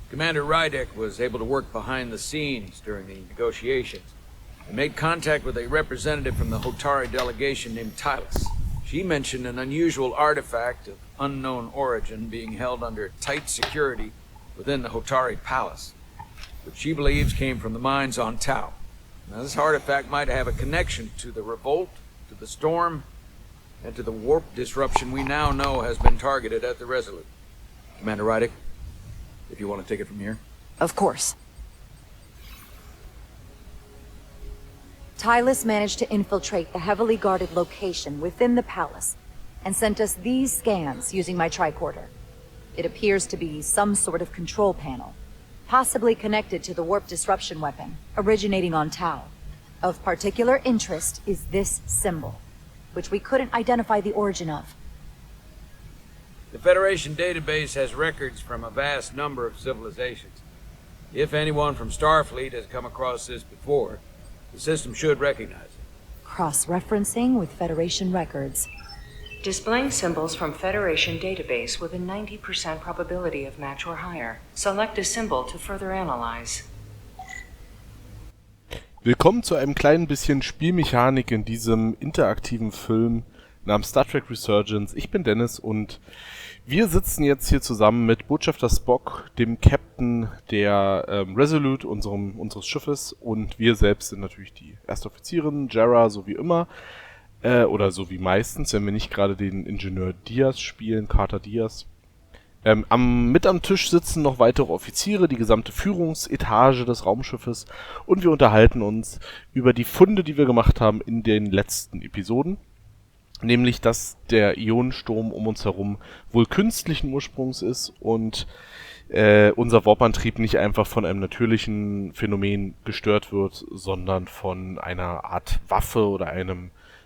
Commander Rydek was able to work behind the scenes during the negotiations and made contact with a representative from the Hotari delegation named Tylus. She mentioned an unusual artifact of unknown origin being held under tight security within the Hotari palace, which she believes came from the mines on Tau. Now, this artifact might have a connection to the revolt, to the storm, and to the warp disruption we now know has been targeted at the Resolute. Commander Rydek, if you want to take it from here. Of course. Tylus managed to infiltrate the heavily guarded location within the palace and sent us these scans using my tricorder. It appears to be some sort of control panel, possibly connected to the warp disruption weapon, originating on Tau. Of particular interest is this symbol, which we couldn't identify the origin of. The Federation database has records from a vast number of civilizations. If anyone from Starfleet has come across this before, the system should recognize it. Cross-referencing with Federation records. Displaying symbols from Federation database with a 90% probability of match or higher. Select a symbol to further analyze. Willkommen zu einem kleinen bisschen Spielmechanik in diesem interaktiven Film namens Star Trek Resurgence. Ich bin Dennis und wir sitzen jetzt hier zusammen mit Botschafter Spock, dem Captain der Resolute, unseres Schiffes, und wir selbst sind natürlich die Erstoffizierin, Jara, so wie immer, oder so wie meistens, wenn wir nicht gerade den Ingenieur Diaz spielen, Carter Diaz. Mit am Tisch sitzen noch weitere Offiziere, die gesamte Führungsetage des Raumschiffes, und wir unterhalten uns über die Funde, die wir gemacht haben in den letzten Episoden. Nämlich, dass der Ionensturm um uns herum wohl künstlichen Ursprungs ist und unser Warp-Antrieb nicht einfach von einem natürlichen Phänomen gestört wird, sondern von einer Art Waffe oder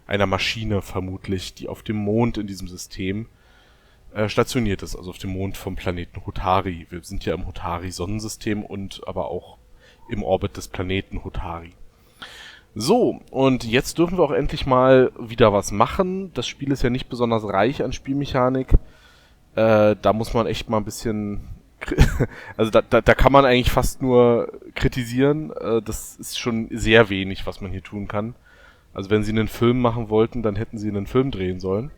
einer Maschine vermutlich, die auf dem Mond in diesem System stationiert ist, also auf dem Mond vom Planeten Hotari. Wir sind ja im Hotari-Sonnensystem und aber auch im Orbit des Planeten Hotari. So, und jetzt dürfen wir auch endlich mal wieder was machen. Das Spiel ist ja nicht besonders reich an Spielmechanik. Da muss man echt mal ein bisschen... Also da kann man eigentlich fast nur kritisieren. Das ist schon sehr wenig, was man hier tun kann. Also wenn sie einen Film machen wollten, dann hätten sie einen Film drehen sollen.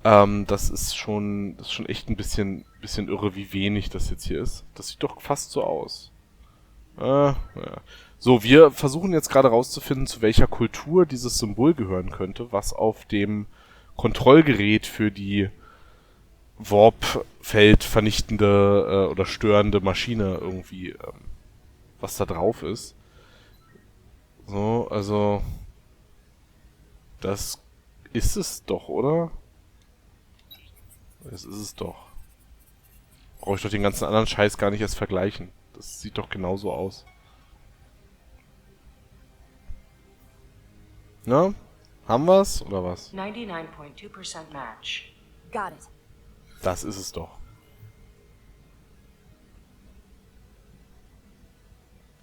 Das ist schon echt ein bisschen irre, wie wenig das jetzt hier ist. Das sieht doch fast so aus. Ja. So, wir versuchen jetzt gerade rauszufinden, zu welcher Kultur dieses Symbol gehören könnte, was auf dem Kontrollgerät für die Warp-Feld vernichtende oder störende Maschine irgendwie, was da drauf ist. So, also das ist es doch, oder? Das ist es doch. Brauche ich doch den ganzen anderen Scheiß gar nicht erst vergleichen. Das sieht doch genauso aus. Na? Haben wir's oder was? 99.2% match. Got it. Das ist es doch.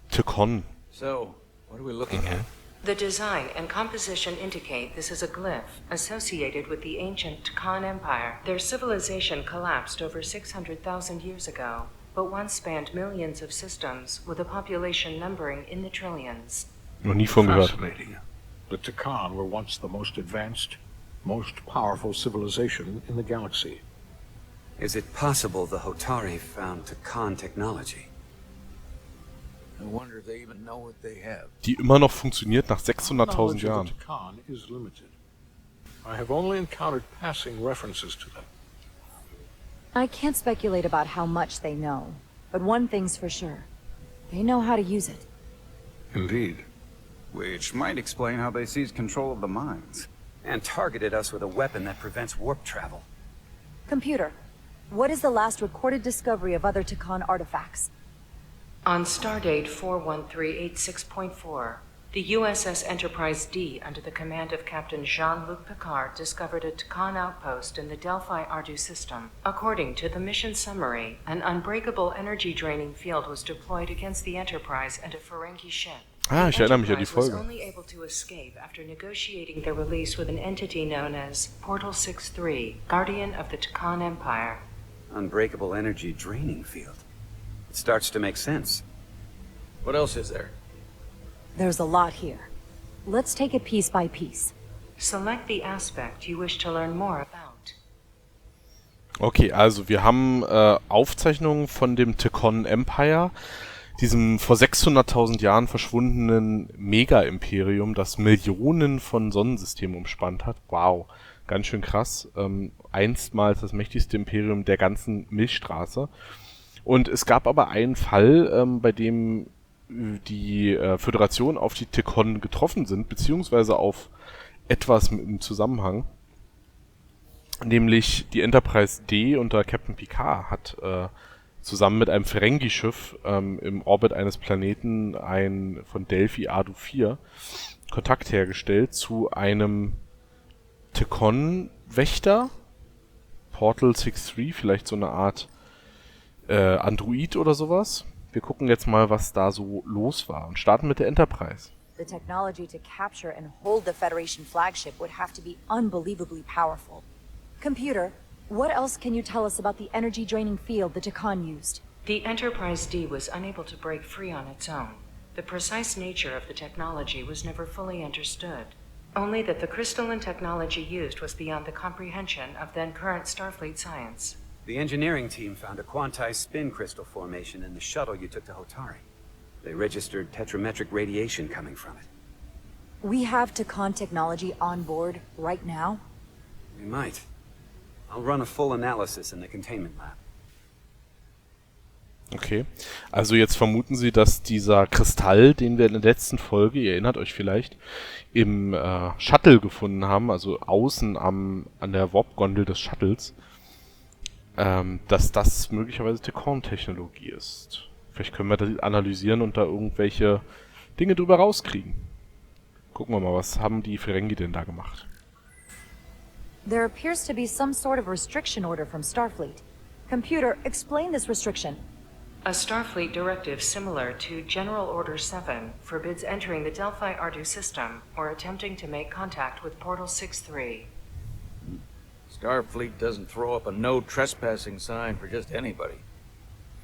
Tekon. So, what are we looking at? The design and composition indicate this is a glyph associated with the ancient Tekon Empire. Their civilization collapsed over 600,000 years ago, but once spanned millions of systems with a population numbering in the trillions. Noch nie von gehört. Fascinating. The Tekon were once the most advanced, most powerful civilization in the galaxy. Is it possible the Hotari found Tekon technology? I wonder if they even know what they have. Die immer noch funktioniert nach 600.000 Knowledge Jahren. of the Tekon is limited. I have only encountered passing references to them. I can't speculate about how much they know, but one thing's for sure. They know how to use it. Indeed. Which might explain how they seized control of the mines and targeted us with a weapon that prevents warp travel. Computer, what is the last recorded discovery of other Tekon artifacts? On stardate 41386.4, the USS Enterprise D, under the command of Captain Jean-Luc Picard, discovered a Tekon outpost in the Delphi Ardu system. According to the mission summary, an unbreakable energy-draining field was deployed against the Enterprise and a Ferengi ship. Ah, ich erinnere mich an die Enterprise was Folge. only able to escape after negotiating their release with an entity known as Portal 63, Guardian of the Tekon Empire. Unbreakable energy draining field. It starts to make sense. What else is there? There's a lot here. Let's take it piece by piece. Select the aspect you wish to learn more about. Okay, also wir haben Aufzeichnungen von dem Tekon Empire, diesem vor 600.000 Jahren verschwundenen Mega-Imperium, das Millionen von Sonnensystemen umspannt hat. Wow, ganz schön krass. Einstmals das mächtigste Imperium der ganzen Milchstraße. Und es gab aber einen Fall, bei dem die Föderation auf die Tekon getroffen sind, beziehungsweise auf etwas im Zusammenhang. Nämlich die Enterprise D unter Captain Picard hat zusammen mit einem Ferengi-Schiff im Orbit eines Planeten von Delphi Adu 4 Kontakt hergestellt zu einem Tekon-Wächter, Portal 63, vielleicht so eine Art Android oder sowas. Wir gucken jetzt mal, was da so los war und starten mit der Enterprise. The technology to capture and hold the Federation flagship would have to be unbelievably powerful. Computer, what else can you tell us about the energy-draining field the Tekon used? The Enterprise D was unable to break free on its own. The precise nature of the technology was never fully understood. Only that the crystalline technology used was beyond the comprehension of then-current Starfleet science. The engineering team found a quantized spin crystal formation in the shuttle you took to Hotari. They registered tetrametric radiation coming from it. We have Tekon technology on board right now? We might. I'll run a full analysis in the containment lab. Okay, also jetzt vermuten Sie, dass dieser Kristall, den wir in der letzten Folge, ihr erinnert euch vielleicht, im Shuttle gefunden haben, also außen an der Warp-Gondel des Shuttles, dass das möglicherweise Tekon-Technologie ist. Vielleicht können wir das analysieren und da irgendwelche Dinge drüber rauskriegen. Gucken wir mal, was haben die Ferengi denn da gemacht? There appears to be some sort of restriction order from Starfleet. Computer, explain this restriction. A Starfleet directive similar to General Order 7 forbids entering the Delphi Ardu system or attempting to make contact with Portal 6-3. Starfleet doesn't throw up a no trespassing sign for just anybody.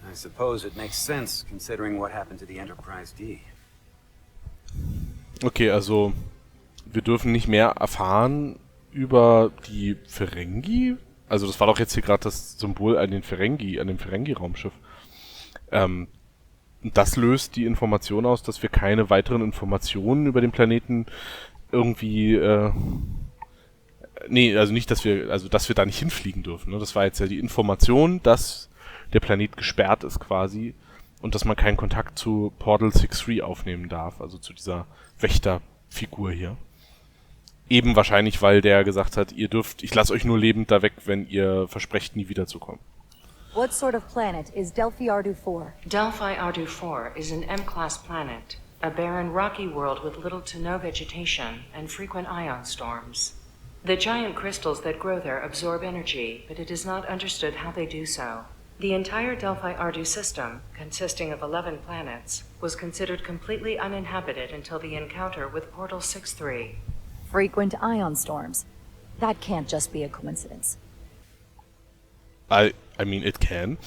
I suppose it makes sense, considering what happened to the Enterprise D. Okay, also wir dürfen nicht mehr erfahren über die Ferengi. Also das war doch jetzt hier gerade das Symbol an dem Ferengi-Raumschiff. Das löst die Information aus, dass wir keine weiteren Informationen über den Planeten irgendwie also nicht, dass wir da nicht hinfliegen dürfen. Ne? Das war jetzt ja die Information, dass der Planet gesperrt ist quasi und dass man keinen Kontakt zu Portal 6-3 aufnehmen darf, also zu dieser Wächterfigur hier. Eben wahrscheinlich, weil der gesagt hat, ich lasse euch nur lebend da weg, wenn ihr versprecht, nie wiederzukommen. What sort of planet is Delphi Ardu 4? Delphi Ardu 4 is an M-class planet, a barren rocky world with little to no vegetation and frequent ion storms. The giant crystals that grow there absorb energy, but it is not understood how they do so. The entire Delphi Ardu system, consisting of 11 planets, was considered completely uninhabited until the encounter with Portal 6-3. Frequent ion storms. That can't just be a coincidence. I mean, it can.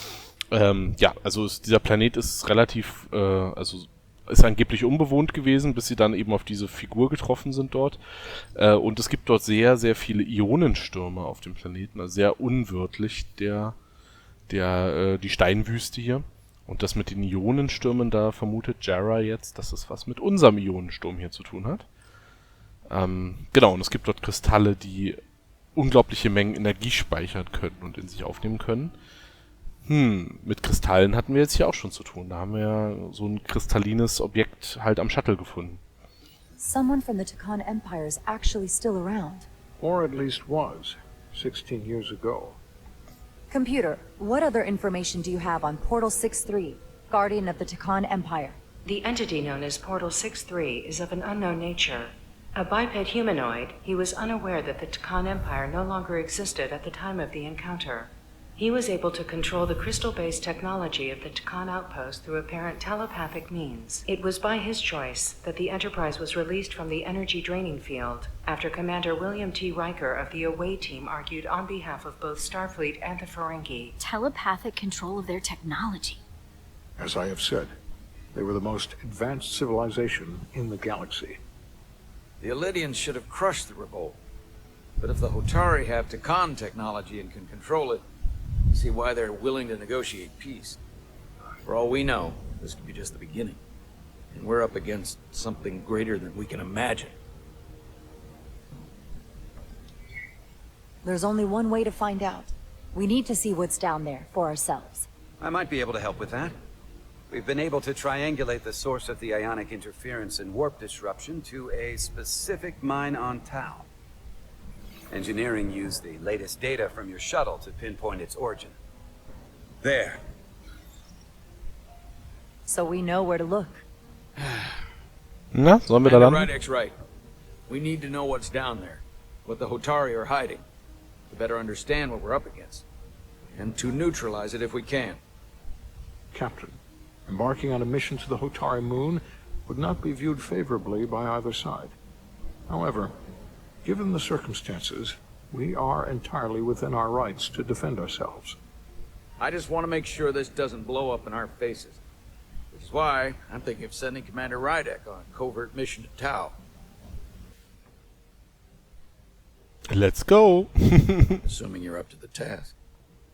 Ja, also dieser Planet ist relativ, ist angeblich unbewohnt gewesen, bis sie dann eben auf diese Figur getroffen sind dort. Und es gibt dort sehr, sehr viele Ionenstürme auf dem Planeten, also sehr unwirtlich die Steinwüste hier. Und das mit den Ionenstürmen, da vermutet Jara jetzt, dass es was mit unserem Ionensturm hier zu tun hat. Genau, und es gibt dort Kristalle, die unglaubliche Mengen Energie speichern können und in sich aufnehmen können. Mit Kristallen hatten wir jetzt hier auch schon zu tun. Da haben wir ja so ein kristallines Objekt halt am Shuttle gefunden. Someone from the Tekon Empire is actually still around. Or at least was, 16 years ago. Computer, what other information do you have on Portal 6-3, Guardian of the Tekon Empire? The entity known as Portal 6-3 is of an unknown nature. A biped humanoid, he was unaware that the Tekon Empire no longer existed at the time of the encounter. He was able to control the crystal-based technology of the Tekon outpost through apparent telepathic means. It was by his choice that the Enterprise was released from the energy-draining field, after Commander William T. Riker of the Away Team argued on behalf of both Starfleet and the Ferengi. Telepathic control of their technology. As I have said, they were the most advanced civilization in the galaxy. The Elydians should have crushed the revolt. But if the Hotari have Takan technology and can control it, I see why they're willing to negotiate peace. For all we know, this could be just the beginning. And we're up against something greater than we can imagine. There's only one way to find out. We need to see what's down there for ourselves. I might be able to help with that. We've been able to triangulate the source of the ionic interference and warp disruption to a specific mine on Tau. Engineering used the latest data from your shuttle to pinpoint its origin. There. So we know where to look. Na, sollen wir da landen? Rydek's right. We need to know what's down there, what the Hotari are hiding, to better understand what we're up against, and to neutralize it if we can. Captain, embarking on a mission to the Hotari moon would not be viewed favorably by either side. However, given the circumstances, we are entirely within our rights to defend ourselves. I just want to make sure this doesn't blow up in our faces. Which is why I'm thinking of sending Commander Rydek on a covert mission to Tau. Let's go! Assuming you're up to the task.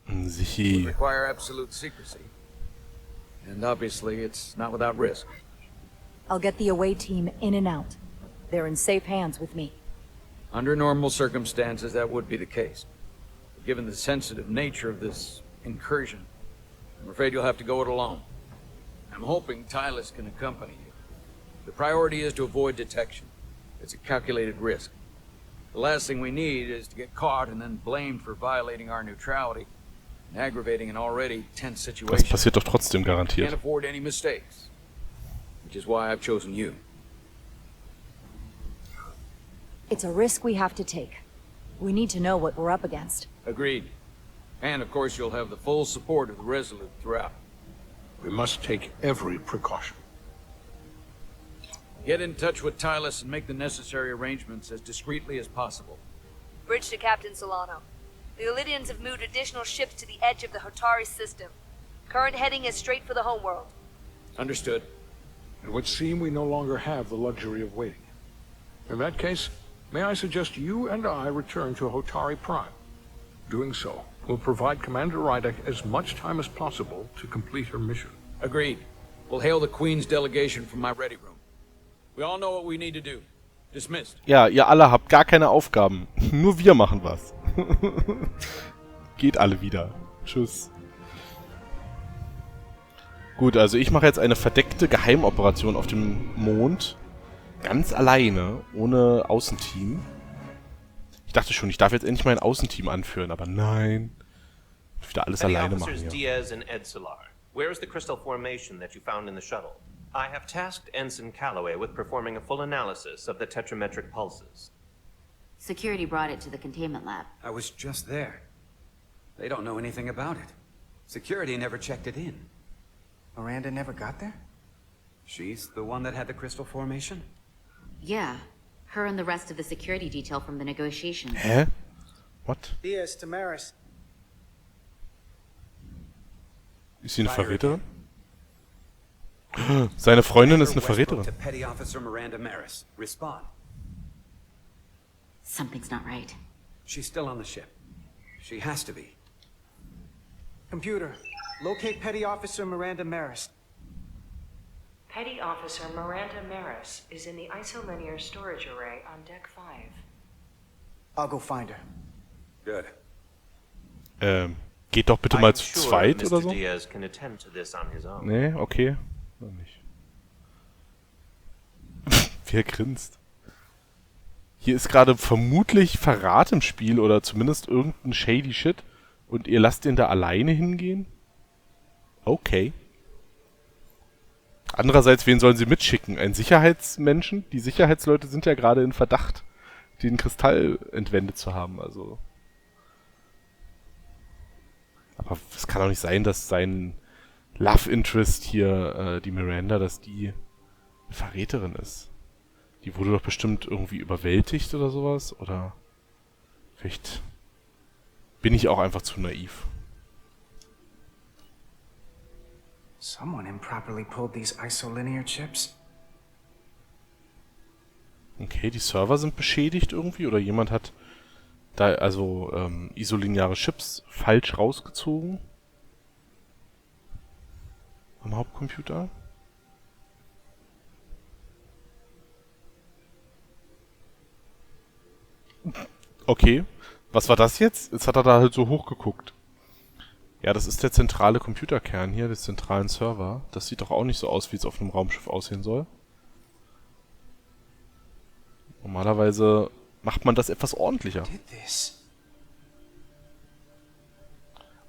Sichi. Require absolute secrecy. And obviously, it's not without risk. I'll get the away team in and out. They're in safe hands with me. Under normal circumstances, that would be the case. But given the sensitive nature of this incursion, I'm afraid you'll have to go it alone. I'm hoping Tylus can accompany you. The priority is to avoid detection. It's a calculated risk. The last thing we need is to get caught and then blamed for violating our neutrality and aggravating an already tense Das situation. passiert doch trotzdem Can't garantiert. afford any mistakes. Which is why I've chosen you. It's a risk we have to take. We need to know what we're up against. Agreed. And of course you'll have the full support of the Resolute throughout. We must take every precaution. Get in touch with Tylus and make the necessary arrangements as discreetly as possible. Bridge to Captain Solano. The Elydians have moved additional ships to the edge of the Hotari system. Current heading is straight for the homeworld. Understood. It would seem we no longer have the luxury of waiting. In that case, may I suggest you and I return to Hotari Prime. Doing so will provide Commander Rydek as much time as possible to complete her mission. Agreed. We'll hail the Queen's delegation from my ready room. We all know what we need to do. Dismissed. Ja, ihr alle habt gar keine Aufgaben. Nur wir machen was. Geht alle wieder. Tschüss. Gut, also ich mache jetzt eine verdeckte Geheimoperation auf dem Mond. Ganz alleine, ohne Außenteam. Ich dachte schon, ich darf jetzt endlich mein Außenteam anführen, aber nein. Ich muss wieder alles alleine machen Officers hier. Diaz and Ed Solar, where is the crystal formation that you found in the shuttle? I have tasked Ensign Calloway with performing a full analysis of the tetrametric pulses. Security brought it to the containment lab. I was just there. They don't know anything about it. Security never checked it in. Miranda never got there? She's the one that had the crystal formation? Yeah, her and the rest of the security detail from the negotiations. Hä? What? Diaz, Tamaris. Ist sie eine Verräterin? Seine Freundin ist eine Verräterin. To Petty Officer Miranda Maris. Respond. Something's not right. She's still on the ship. She has to be. Computer, locate Petty Officer Miranda Maris. Petty Officer Miranda Maris is in the isolinear storage array on Deck 5. I'll go find her. Good. Geht doch bitte I mal am zu sure zweit Mr. oder so? Diaz can attend to this on his own. Nee, okay. Noch nicht. Wer grinst? Hier ist gerade vermutlich Verrat im Spiel oder zumindest irgendein shady Shit und ihr lasst ihn da alleine hingehen? Okay. Andererseits, wen sollen sie mitschicken? Einen Sicherheitsmenschen? Die Sicherheitsleute sind ja gerade in Verdacht, den Kristall entwendet zu haben, also. Aber es kann doch nicht sein, dass sein Love Interest hier, die Miranda, dass die eine Verräterin ist. Die wurde doch bestimmt irgendwie überwältigt oder sowas, oder vielleicht bin ich auch einfach zu naiv. Someone improperly pulled these isolinear chips. Okay, die Server sind beschädigt irgendwie oder jemand hat da isolineare Chips falsch rausgezogen am Hauptcomputer. Okay, was war das jetzt? Jetzt hat er da halt so hochgeguckt. Ja, das ist der zentrale Computerkern hier, des zentralen Server. Das sieht doch auch nicht so aus, wie es auf einem Raumschiff aussehen soll. Normalerweise macht man das etwas ordentlicher.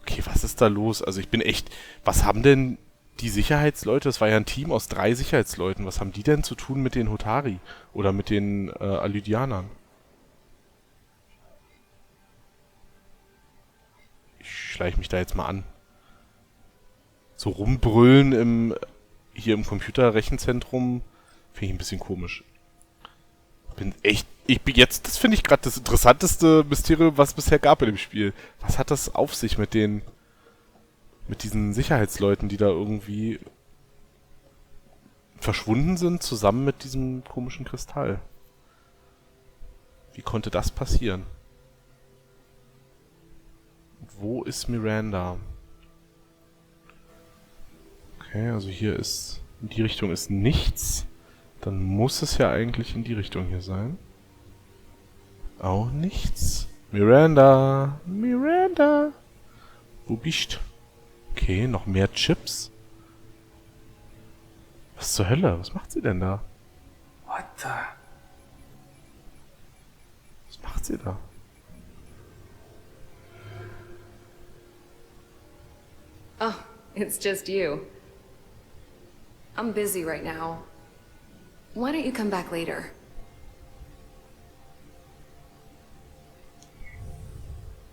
Okay, was ist da los? Also ich bin echt... Was haben denn die Sicherheitsleute? Das war ja ein Team aus 3 Sicherheitsleuten. Was haben die denn zu tun mit den Hotari? Oder mit den Alydianern? Ich schleiche mich da jetzt mal an. So rumbrüllen hier im Computerrechenzentrum finde ich ein bisschen komisch. Das finde ich gerade das interessanteste Mysterium, was es bisher gab in dem Spiel. Was hat das auf sich mit diesen Sicherheitsleuten, die da irgendwie verschwunden sind, zusammen mit diesem komischen Kristall? Wie konnte das passieren? Und wo ist Miranda? Okay, also hier ist... In die Richtung ist nichts. Dann muss es ja eigentlich in die Richtung hier sein. Auch nichts. Miranda! Miranda! Wo bist? Okay, noch mehr Chips. Was zur Hölle? Was macht sie denn da? What the? Was macht sie da? Oh, it's just you. I'm busy right now. Why don't you come back later?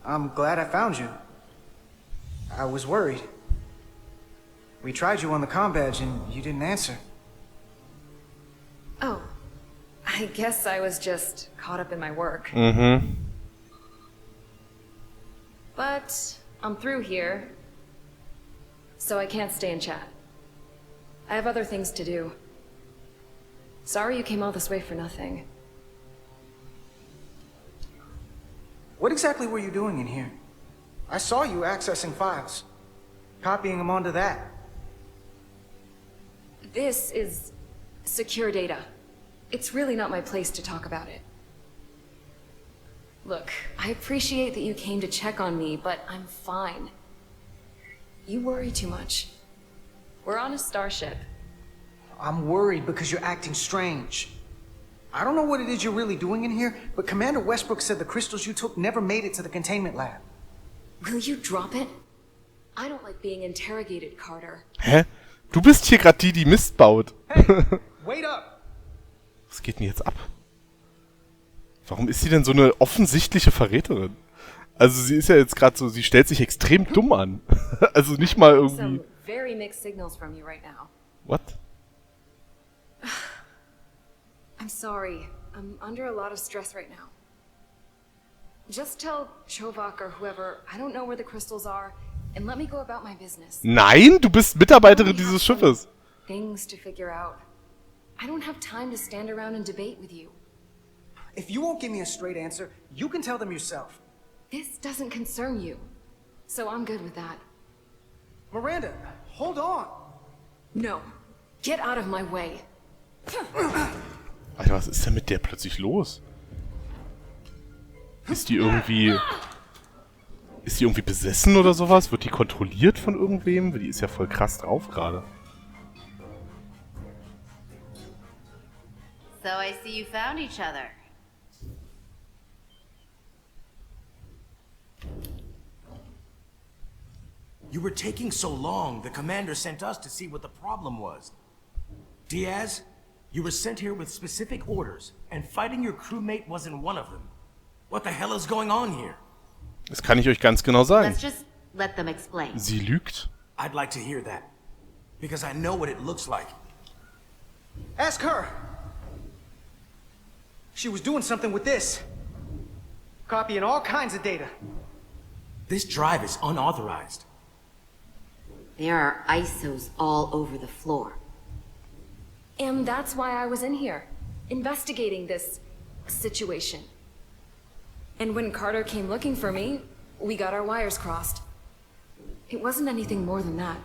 I'm glad I found you. I was worried. We tried you on the comm badge and you didn't answer. Oh, I guess I was just caught up in my work. Mm-hmm. But I'm through here, so I can't stay and chat. I have other things to do. Sorry you came all this way for nothing. What exactly were you doing in here? I saw you accessing files, copying them onto that. This is secure data. It's really not my place to talk about it. Look, I appreciate that you came to check on me, but I'm fine. You worry too much. We're on a starship. I'm worried because you're acting strange. I don't know what it is you're really doing in here, but Commander Westbrook said the crystals you took never made it to the containment lab. Will you drop it? I don't like being interrogated, Carter. Hä? Du bist hier gerade die Mist baut. Hey, wait up! Was geht denn jetzt ab? Warum ist sie denn so eine offensichtliche Verräterin? Also sie ist ja jetzt gerade so, sie stellt sich extrem dumm an. Also nicht mal irgendwie... Some very mixed signals from you right now. What? I'm sorry. I'm under a lot of stress right now. Just tell Chovak or whoever, I don't know where the crystals are, and let me go about my business. Nein, du bist Mitarbeiterin dieses Schiffes. Things to figure out. I don't have time to stand around and debate with you. If you won't give me a straight answer, you can tell them yourself. This doesn't concern you, so I'm good with that. Miranda, hold on! No. Get out of my way. Alter, was ist denn mit der plötzlich los? Ist die irgendwie besessen oder sowas? Wird die kontrolliert von irgendwem? Die ist ja voll krass drauf gerade. So I see you found each other. You were taking so long, the commander sent us to see what the problem was. Diaz, you were sent here with specific orders, and fighting your crewmate wasn't one of them. What the hell is going on here? Das kann ich euch ganz genau sagen. Let's just let them explain. Sie lügt. I'd like to hear that, because I know what it looks like. Ask her! She was doing something with this. Copying all kinds of data. This drive is unauthorized. There are ISOs all over the floor. And that's why I was in here, investigating this situation. And when Carter came looking for me, we got our wires crossed. It wasn't anything more than that.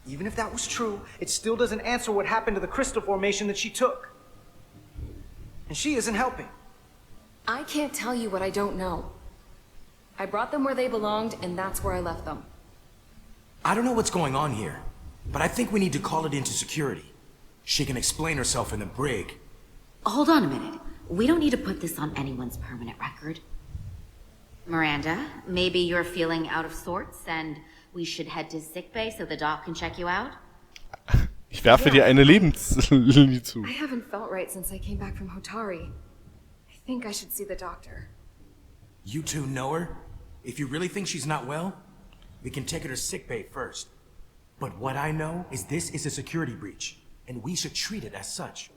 Even if that was true, it still doesn't answer what happened to the crystal formation that she took. And she isn't helping. I can't tell you what I don't know. I brought them where they belonged, and that's where I left them. I don't know what's going on here, but I think we need to call it into security. She can explain herself in the brig. Hold on a minute. We don't need to put this on anyone's permanent record. Miranda, maybe you're feeling out of sorts and we should head to sickbay so the doc can check you out? Ich werfe dir eine Lebenslinie zu. I haven't felt right since I came back from Hotari. I think I should see the doctor. You two know her? If you really think she's not well, we can take her to sickbay first. But what I know is this is a security breach, and we should treat it as such.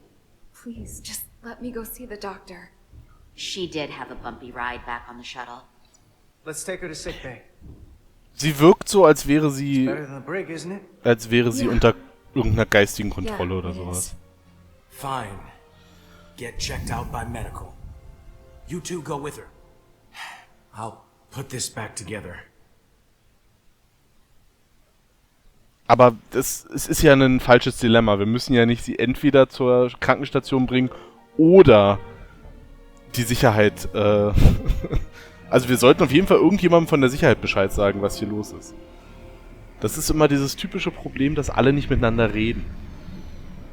Please, just let me go see the doctor. She did have a bumpy ride back on the shuttle. Let's take her to sickbay. Sie wirkt so, als wäre sie, Better than the brig, isn't it? als wäre sie unter irgendeiner geistigen Kontrolle oder sowas. Fine. Get checked out by medical. You two go with her. I'll put this back together. Aber es ist ja ein falsches Dilemma. Wir müssen ja nicht sie entweder zur Krankenstation bringen oder die Sicherheit. Also wir sollten auf jeden Fall irgendjemandem von der Sicherheit Bescheid sagen, was hier los ist. Das ist immer dieses typische Problem, dass alle nicht miteinander reden.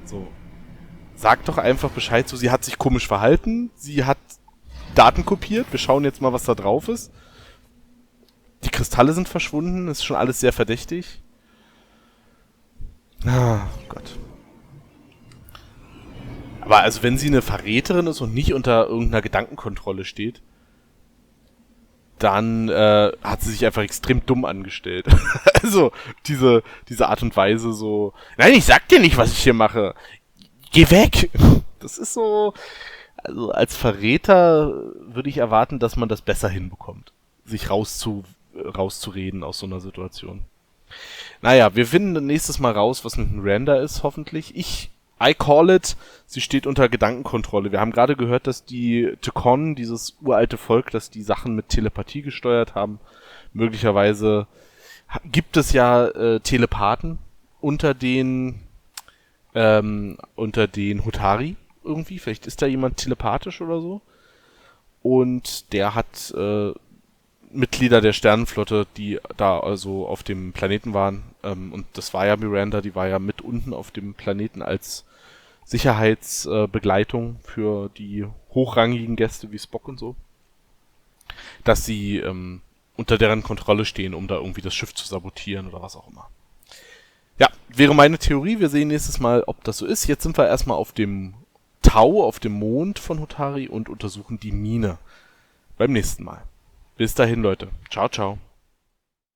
So. Sagt doch einfach Bescheid, so, sie hat sich komisch verhalten, sie hat Daten kopiert, wir schauen jetzt mal, was da drauf ist. Die Kristalle sind verschwunden, ist schon alles sehr verdächtig. Ah, Gott. Aber also wenn sie eine Verräterin ist und nicht unter irgendeiner Gedankenkontrolle steht, dann hat sie sich einfach extrem dumm angestellt. Also diese Art und Weise so, nein, ich sag dir nicht, was ich hier mache. Geh weg! Das ist so, also als Verräter würde ich erwarten, dass man das besser hinbekommt, sich rauszureden aus so einer Situation. Naja, wir finden nächstes Mal raus, was mit Miranda ist, hoffentlich. I call it, sie steht unter Gedankenkontrolle. Wir haben gerade gehört, dass die Tekon, dieses uralte Volk, das die Sachen mit Telepathie gesteuert haben, möglicherweise gibt es ja Telepathen unter den Hotari irgendwie. Vielleicht ist da jemand telepathisch oder so. Und der hat Mitglieder der Sternenflotte, die da also auf dem Planeten waren. Und das war ja Miranda, die war ja mit unten auf dem Planeten als Sicherheitsbegleitung für die hochrangigen Gäste wie Spock und so. Dass sie unter deren Kontrolle stehen, um da irgendwie das Schiff zu sabotieren oder was auch immer. Ja, wäre meine Theorie. Wir sehen nächstes Mal, ob das so ist. Jetzt sind wir erstmal auf dem Tau, auf dem Mond von Hotari und untersuchen die Mine. Beim nächsten Mal. Bis dahin, Leute. Ciao, ciao.